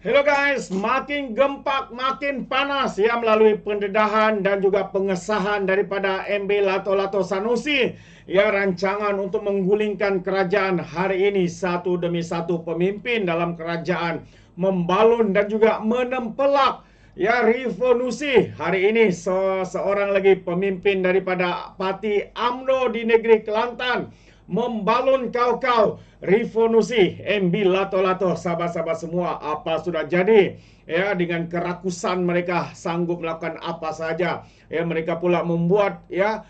Hello guys, makin gempak, makin panas ya melalui pendedahan dan juga pengesahan daripada MB Lato-Lato Sanusi ya rancangan untuk menggulingkan kerajaan hari ini satu demi satu pemimpin dalam kerajaan membalun dan juga menempelak ya revolusi. Hari ini seorang lagi pemimpin daripada parti UMNO di negeri Kelantan membalun kau-kau revolusi MB Lato-Lato. Sahabat-sahabat semua, apa sudah jadi ya dengan kerakusan mereka sanggup melakukan apa saja ya. Mereka pula membuat ya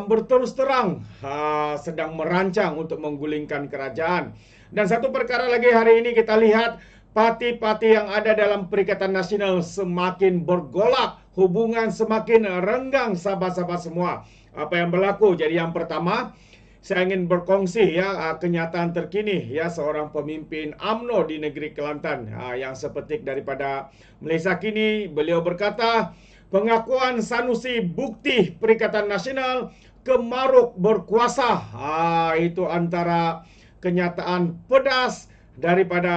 berterus terang sedang merancang untuk menggulingkan kerajaan. Dan satu perkara lagi hari ini kita lihat, parti-parti yang ada dalam Perikatan Nasional semakin bergolak, hubungan semakin renggang sahabat-sahabat semua. Apa yang berlaku? Jadi yang pertama, saya ingin berkongsi ya kenyataan terkini ya seorang pemimpin UMNO di negeri Kelantan yang sepetik daripada Malaysia Kini. Beliau berkata, pengakuan Sanusi bukti Perikatan Nasional kemaruk berkuasa. Itu antara kenyataan pedas daripada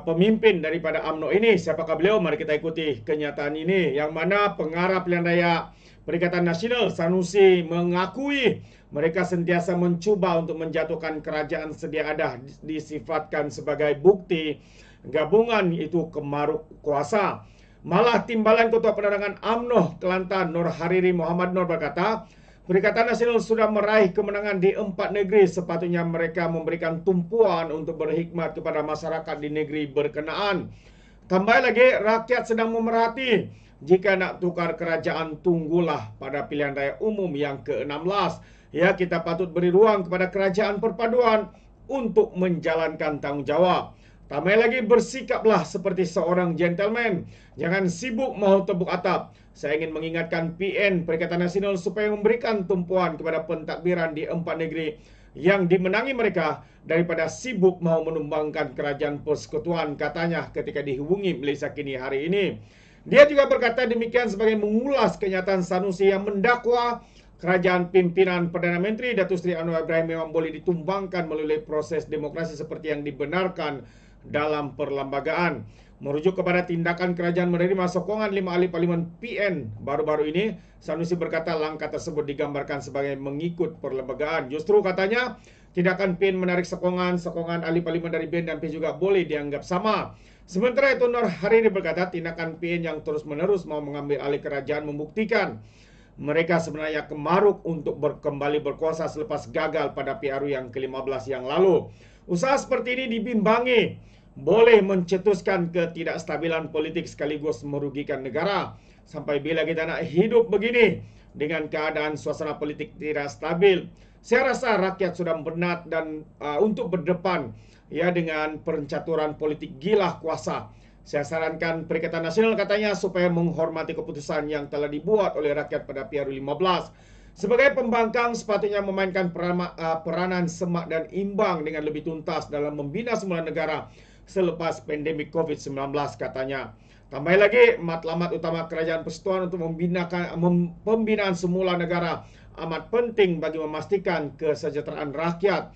pemimpin daripada UMNO ini. Siapakah beliau? Mari kita ikuti kenyataan ini, yang mana pengarah pilihan raya Perikatan Nasional Sanusi mengakui mereka sentiasa mencuba untuk menjatuhkan kerajaan sedia ada disifatkan sebagai bukti gabungan itu kemaruk kuasa. Malah Timbalan Ketua Penerangan UMNO Kelantan Nur Hariri Muhammad Nur berkata, Perikatan Nasional sudah meraih kemenangan di 4 negeri. Sepatutnya mereka memberikan tumpuan untuk berhikmat kepada masyarakat di negeri berkenaan. Tambah lagi, rakyat sedang memerhati. Jika nak tukar kerajaan, tunggulah pada pilihan raya umum yang ke-16. Ya, kita patut beri ruang kepada kerajaan perpaduan untuk menjalankan tanggungjawab. Tambah lagi, bersikaplah seperti seorang gentleman. Jangan sibuk mahu tepuk atap. Saya ingin mengingatkan PN Perikatan Nasional supaya memberikan tumpuan kepada pentadbiran di 4 negeri yang dimenangi mereka daripada sibuk mahu menumbangkan kerajaan persekutuan, katanya ketika dihubungi Malaysia Kini hari ini. Dia juga berkata demikian sebagai mengulas kenyataan Sanusi yang mendakwa kerajaan pimpinan Perdana Menteri Datuk Seri Anwar Ibrahim memang boleh ditumbangkan melalui proses demokrasi seperti yang dibenarkan dalam perlembagaan. Merujuk kepada tindakan kerajaan menerima sokongan 5 ahli parlimen PN baru-baru ini, Sanusi berkata langkah tersebut digambarkan sebagai mengikut perlembagaan. Justru katanya, tindakan PN menarik sokongan ahli parlimen dari BN dan PN juga boleh dianggap sama. Sementara itu, Nur Hariri berkata tindakan PN yang terus-menerus mau mengambil alih kerajaan membuktikan mereka sebenarnya kemaruk untuk kembali berkuasa selepas gagal pada PRU yang ke-15 yang lalu. Usaha seperti ini dibimbangi boleh mencetuskan ketidakstabilan politik sekaligus merugikan negara. Sampai bila kita nak hidup begini dengan keadaan suasana politik tidak stabil? Saya rasa rakyat sudah penat dan untuk berdepan ya dengan perencaturan politik gila kuasa. Saya sarankan Perikatan Nasional, katanya, supaya menghormati keputusan yang telah dibuat oleh rakyat pada PRU 15. Sebagai pembangkang sepatutnya memainkan peranan semak dan imbang dengan lebih tuntas dalam membina semula negara selepas pandemik COVID-19, katanya. Tambah lagi, matlamat utama kerajaan persekutuan untuk pembinaan semula negara amat penting bagi memastikan kesejahteraan rakyat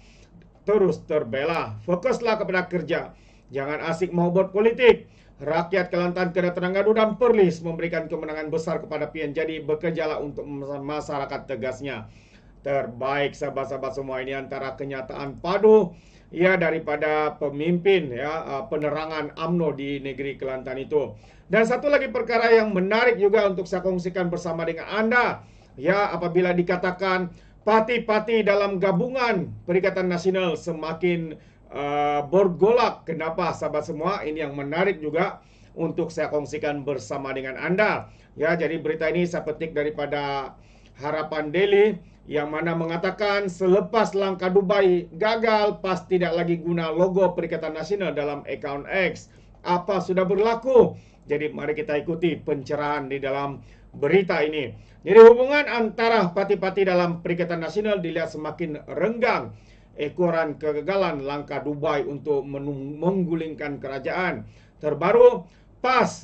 terus terbela. Fokuslah kepada kerja. Jangan asik mau berpolitik. Rakyat Kelantan kena Terengganu dan Perlis memberikan kemenangan besar kepada PN. Jadi bekerjalah untuk masyarakat, tegasnya. Terbaik sahabat-sahabat semua, ini antara kenyataan padu ya daripada pemimpin ya penerangan UMNO di negeri Kelantan itu. Dan satu lagi perkara yang menarik juga untuk saya kongsikan bersama dengan Anda ya, apabila dikatakan parti-parti dalam gabungan Perikatan Nasional semakin bergolak. Kenapa sahabat semua? Ini yang menarik juga untuk saya kongsikan bersama dengan Anda. Ya, jadi berita ini saya petik daripada Harapan Daily yang mana mengatakan selepas langkah Dubai gagal, PAS tidak lagi guna logo Perikatan Nasional dalam akaun X. Apa sudah berlaku? Jadi mari kita ikuti pencerahan di dalam berita ini. Jadi hubungan antara parti-parti dalam Perikatan Nasional dilihat semakin renggang. Ekoran kegagalan langkah Dubai untuk menggulingkan kerajaan. Terbaru, PAS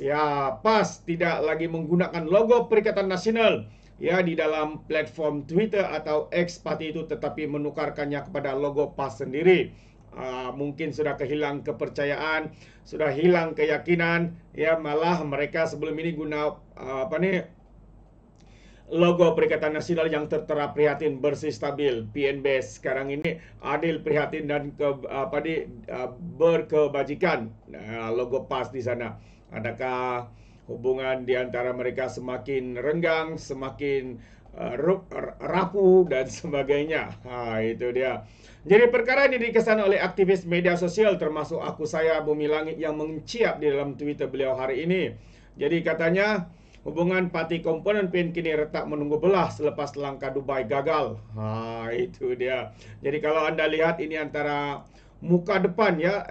tidak lagi menggunakan logo Perikatan Nasional ya di dalam platform Twitter atau X parti itu, tetapi menukarkannya kepada logo PAS sendiri. mungkin sudah kehilang kepercayaan, sudah hilang keyakinan, ya malah mereka sebelum ini guna logo Perikatan Nasional yang tertera prihatin, bersih, stabil, PNBS. Sekarang ini adil, prihatin dan berkebajikan. Logo PAS di sana. Adakah hubungan di antara mereka semakin renggang, semakin rapuh dan sebagainya? Itu dia. Jadi perkara ini dikesan oleh aktivis media sosial termasuk aku saya Bumi Langit yang menciap di dalam Twitter beliau hari ini. Jadi katanya hubungan parti komponen PN kini retak menunggu belah selepas langkah Dubai gagal. Itu dia. Jadi kalau anda lihat ini antara muka depan ya,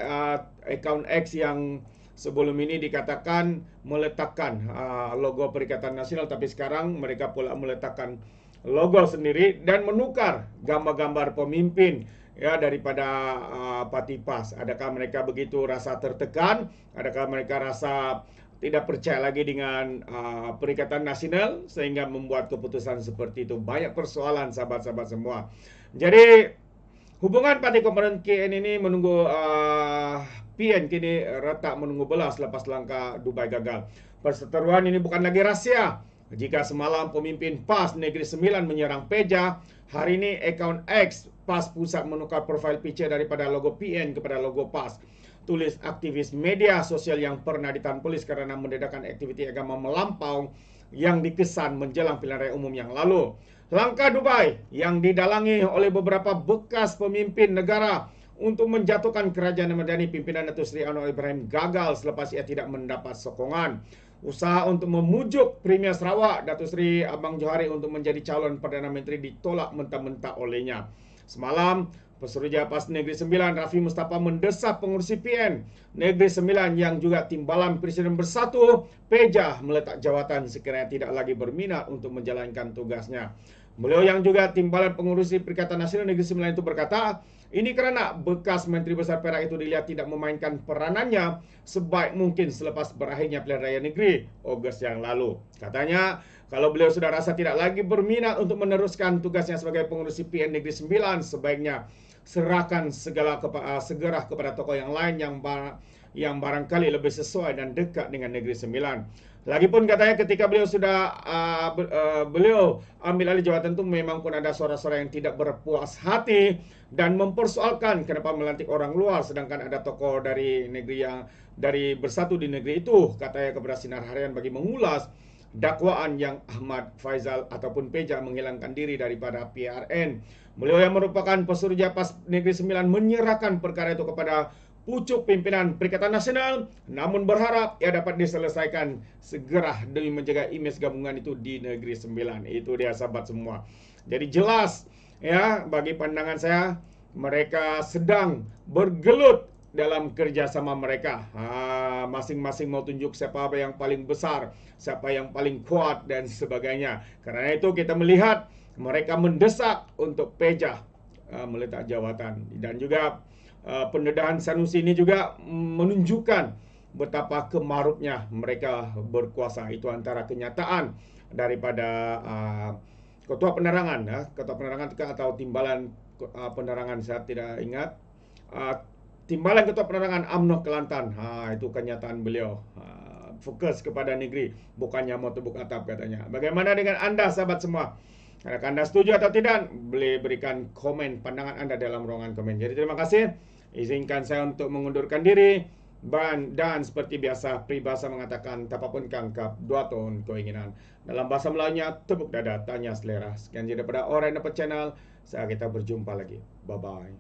akaun X yang sebelum ini dikatakan meletakkan logo Perikatan Nasional, tapi sekarang mereka pula meletakkan logo sendiri dan menukar gambar-gambar pemimpin ya daripada parti PAS. Adakah mereka begitu rasa tertekan? Adakah mereka rasa tidak percaya lagi dengan Perikatan Nasional sehingga membuat keputusan seperti itu? Banyak persoalan sahabat-sahabat semua. Jadi hubungan parti komponen KN ini menunggu PN kini retak menunggu belah selepas langkah Dubai gagal. Perseteruan ini bukan lagi rahsia. Jika semalam pemimpin PAS Negeri Sembilan menyerang Peja, hari ini akaun X PAS Pusat menukar profil picture daripada logo PN kepada logo PAS. Tulis aktivis media sosial yang pernah ditahan polis karena mendedahkan aktiviti agama melampau yang dikesan menjelang pilihan raya umum yang lalu. Langkah Dubai yang didalangi oleh beberapa bekas pemimpin negara untuk menjatuhkan kerajaan Madani pimpinan Datuk Seri Anwar Ibrahim gagal selepas ia tidak mendapat sokongan. Usaha untuk memujuk Premier Sarawak Datuk Seri Abang Johari untuk menjadi calon Perdana Menteri ditolak mentah-mentah olehnya. Semalam, Pesuruhjaya PAS Negeri Sembilan Rafi Mustafa mendesak pengurusi PN Negeri Sembilan yang juga timbalan Presiden Bersatu Peja meletak jawatan sekiranya tidak lagi berminat untuk menjalankan tugasnya. Beliau yang juga timbalan pengurusi Perikatan Nasional Negeri Sembilan itu berkata, ini kerana bekas Menteri Besar Perak itu dilihat tidak memainkan peranannya sebaik mungkin selepas berakhirnya pilihan raya negeri Ogos yang lalu. Katanya, kalau beliau sudah rasa tidak lagi berminat untuk meneruskan tugasnya sebagai pengurusi PN Negeri Sembilan, sebaiknya serahkan segera kepada tokoh yang lain yang barangkali lebih sesuai dan dekat dengan Negeri Sembilan. Lagipun katanya ketika beliau sudah beliau ambil alih jawatan itu memang pun ada suara-suara yang tidak berpuas hati dan mempersoalkan kenapa melantik orang luar sedangkan ada tokoh dari negeri yang dari bersatu di negeri itu, katanya kepada Sinar Harian bagi mengulas dakwaan yang Ahmad Faizal ataupun Peja menghilangkan diri daripada PRN. Beliau yang merupakan Pesuruhjaya PAS Negeri Sembilan menyerahkan perkara itu kepada pucuk pimpinan Perikatan Nasional, namun berharap ia dapat diselesaikan segera demi menjaga imej gabungan itu di Negeri Sembilan. Itu dia sahabat semua. Jadi jelas ya bagi pandangan saya mereka sedang bergelut dalam kerjasama mereka. Masing-masing mau tunjuk siapa yang paling besar, siapa yang paling kuat dan sebagainya. Karena itu kita melihat mereka mendesak untuk Peja meletak jawatan dan juga pendedahan Sanusi ini juga menunjukkan betapa kemarupnya mereka berkuasa. Itu antara kenyataan daripada ketua penerangan ketua penerangan atau timbalan penerangan, saya tidak ingat, timbalan ketua penerangan UMNO Kelantan. Itu kenyataan beliau. Fokus kepada negeri, bukannya mau tebuk atap katanya. Bagaimana dengan anda sahabat semua? Adakah anda setuju atau tidak? Boleh berikan komen pandangan anda dalam ruangan komen. Jadi terima kasih. Izinkan saya untuk mengundurkan diri. Dan seperti biasa, peribahasa mengatakan tapapun kangkap, dua tahun keinginan. Dalam bahasa Melayunya, tepuk dada, tanya selera. Sekian jadi daripada Orang Dapat Channel. Saya kita berjumpa lagi. Bye-bye.